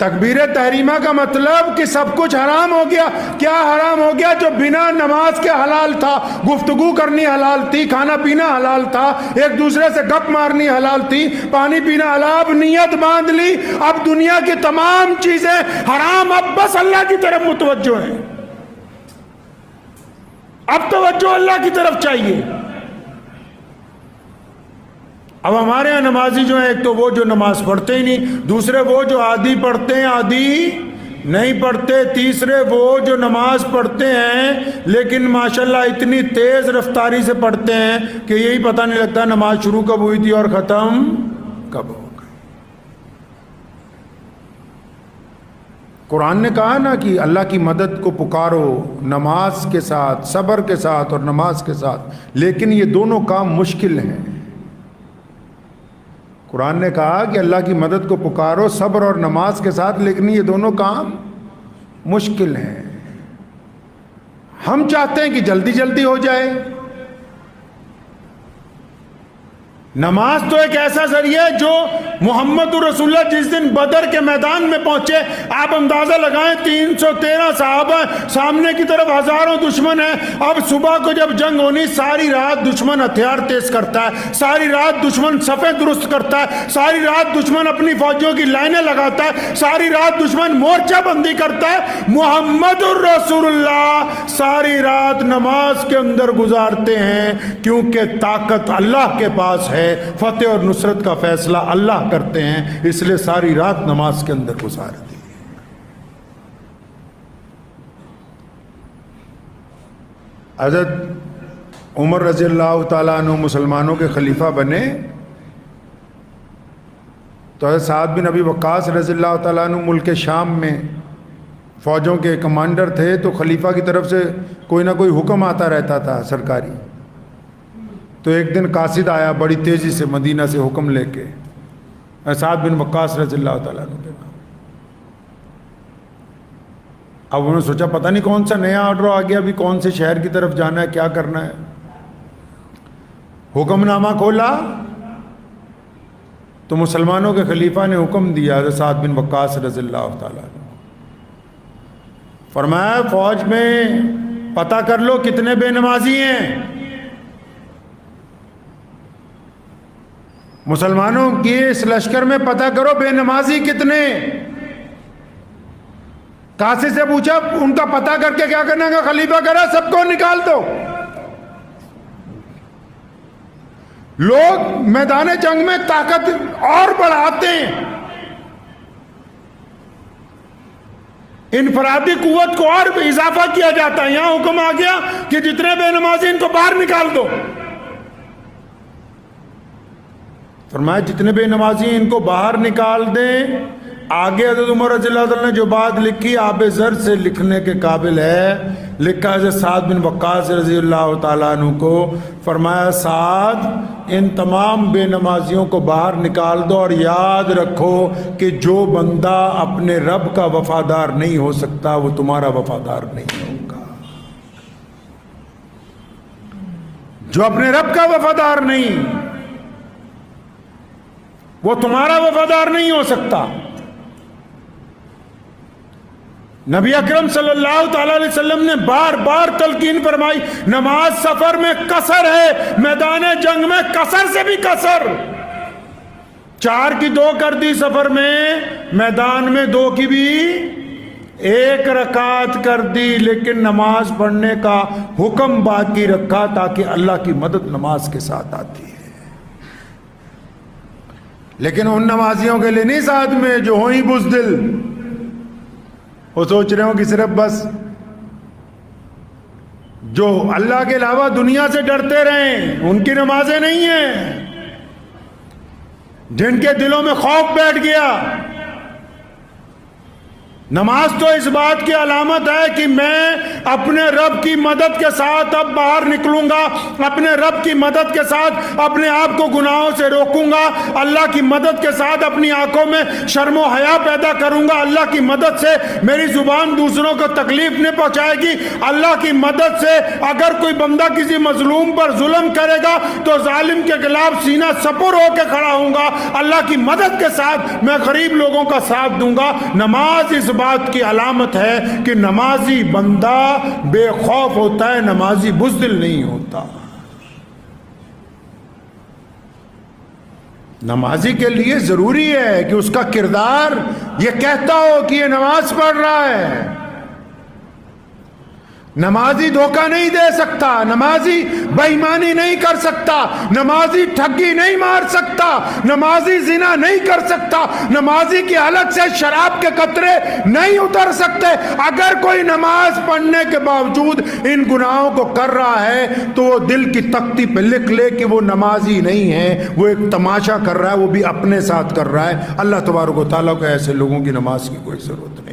تکبیر تحریمہ کا مطلب کہ سب کچھ حرام ہو گیا. کیا حرام ہو گیا؟ جو بنا نماز کے حلال تھا. گفتگو کرنی حلال تھی، کھانا پینا حلال تھا، ایک دوسرے سے گپ مارنی حلال تھی، پانی پینا حلال. اب نیت باندھ لی، اب دنیا کی تمام چیزیں حرام، اب بس اللہ کی طرف متوجہ ہیں. اب توجہ اللہ کی طرف چاہیے. اب ہمارے ہاں نمازی جو ہیں، ایک تو وہ جو نماز پڑھتے ہی نہیں، دوسرے وہ جو آدھی پڑھتے ہیں آدھی نہیں پڑھتے، تیسرے وہ جو نماز پڑھتے ہیں لیکن ماشاءاللہ اتنی تیز رفتاری سے پڑھتے ہیں کہ یہی پتہ نہیں لگتا نماز شروع کب ہوئی تھی اور ختم کب ہو گئی. قرآن نے کہا نا کہ اللہ کی مدد کو پکارو نماز کے ساتھ، صبر کے ساتھ اور نماز کے ساتھ، لیکن یہ دونوں کام مشکل ہیں. قرآن نے کہا کہ اللہ کی مدد کو پکارو صبر اور نماز کے ساتھ، لیکن یہ دونوں کام مشکل ہیں. ہم چاہتے ہیں کہ جلدی جلدی ہو جائے. نماز تو ایک ایسا ذریعہ ہے جو محمد رسول اللہ جس دن بدر کے میدان میں پہنچے، آپ اندازہ لگائیں 313 صحابہ، سامنے کی طرف ہزاروں دشمن ہیں. اب صبح کو جب جنگ ہونی، ساری رات دشمن ہتھیار تیز کرتا ہے، ساری رات دشمن صفیں درست کرتا ہے، ساری رات دشمن اپنی فوجیوں کی لائنیں لگاتا ہے، ساری رات دشمن مورچہ بندی کرتا ہے. محمد الرسول اللہ ساری رات نماز کے اندر گزارتے ہیں، کیونکہ طاقت اللہ کے پاس ہے، فتح اور نصرت کا فیصلہ اللہ کرتے ہیں، اس لیے ساری رات نماز کے اندر گزار دی. حضرت عمر رضی اللہ تعالیٰ عنہ مسلمانوں کے خلیفہ بنے تو حضرت سعد بن ابی وقاص رضی اللہ تعالیٰ عنہ ملک شام میں فوجوں کے کمانڈر تھے، تو خلیفہ کی طرف سے کوئی نہ کوئی حکم آتا رہتا تھا سرکاری. تو ایک دن قاصد آیا بڑی تیزی سے مدینہ سے حکم لے کے، سعد بن وقاص رضی اللہ تعالیٰ عنہ کے نام. اب انہوں نے سوچا پتہ نہیں کون سا نیا آرڈر آ گیا، ابھی کون سے شہر کی طرف جانا ہے، کیا کرنا ہے. حکم نامہ کھولا تو مسلمانوں کے خلیفہ نے حکم دیا حضرت سعد بن وقاص رضی اللہ تعالیٰ عنہ. فرمایا فوج میں پتہ کر لو کتنے بے نمازی ہیں. مسلمانوں کی اس لشکر میں پتہ کرو بے نمازی کتنے. قاصد سے پوچھا ان کا پتہ کر کے کیا کرنا ہے؟ خلیفہ کہہ رہا سب کو نکال دو. لوگ میدان جنگ میں طاقت اور بڑھاتے ہیں، انفرادی قوت کو اور اضافہ کیا جاتا ہے. یہاں حکم آ گیا کہ جتنے بے نمازی ان کو باہر نکال دو. فرمایا جتنے بے نمازی ان کو باہر نکال دیں. آگے حضرت عمر رضی اللہ عنہ نے جو بات لکھی آب زر سے لکھنے کے قابل ہے. لکھا حضرت سعد بن وقاص رضی اللہ تعالیٰ عنہ کو، فرمایا سعد ان تمام بے نمازیوں کو باہر نکال دو، اور یاد رکھو کہ جو بندہ اپنے رب کا وفادار نہیں ہو سکتا وہ تمہارا وفادار نہیں ہوگا. جو اپنے رب کا وفادار نہیں وہ تمہارا وفادار نہیں ہو سکتا. نبی اکرم صلی اللہ تعالی علیہ وسلم نے بار بار تلقین فرمائی نماز سفر میں قصر ہے، میدان جنگ میں قصر سے بھی قصر. 4 کی 2 کر دی سفر میں، میدان میں 2 کی بھی 1 رکعت کر دی، لیکن نماز پڑھنے کا حکم باقی رکھا تاکہ اللہ کی مدد نماز کے ساتھ آتی ہے. لیکن ان نمازیوں کے لیے نہیں ساتھ میں جو ہوں ہی بزدل، وہ سوچ رہے ہوں کہ صرف بس جو اللہ کے علاوہ دنیا سے ڈرتے رہیں، ان کی نمازیں نہیں ہیں. جن کے دلوں میں خوف بیٹھ گیا نماز تو اس بات کی علامت ہے کہ میں اپنے رب کی مدد کے ساتھ اب باہر نکلوں گا، اپنے رب کی مدد کے ساتھ اپنے آپ کو گناہوں سے روکوں گا، اللہ کی مدد کے ساتھ اپنی آنکھوں میں شرم و حیا پیدا کروں گا، اللہ کی مدد سے میری زبان دوسروں کو تکلیف نہیں پہنچائے گی، اللہ کی مدد سے اگر کوئی بندہ کسی مظلوم پر ظلم کرے گا تو ظالم کے خلاف سینہ سپر ہو کے کھڑا ہوں گا، اللہ کی مدد کے ساتھ میں غریب لوگوں کا ساتھ دوں گا۔ نماز اس بات کی علامت ہے کہ نمازی بندہ بے خوف ہوتا ہے، نمازی بزدل نہیں ہوتا۔ نمازی کے لیے ضروری ہے کہ اس کا کردار یہ کہتا ہو کہ یہ نماز پڑھ رہا ہے۔ نمازی دھوکہ نہیں دے سکتا، نمازی بے ایمانی نہیں کر سکتا، نمازی ٹھگی نہیں مار سکتا، نمازی زنا نہیں کر سکتا، نمازی کی حالت سے شراب کے قطرے نہیں اتر سکتے۔ اگر کوئی نماز پڑھنے کے باوجود ان گناہوں کو کر رہا ہے تو وہ دل کی تختی پہ لکھ لے کہ وہ نمازی نہیں ہے، وہ ایک تماشا کر رہا ہے، وہ بھی اپنے ساتھ کر رہا ہے۔ اللہ تبارک و تعالیٰ کو ایسے لوگوں کی نماز کی کوئی ضرورت نہیں۔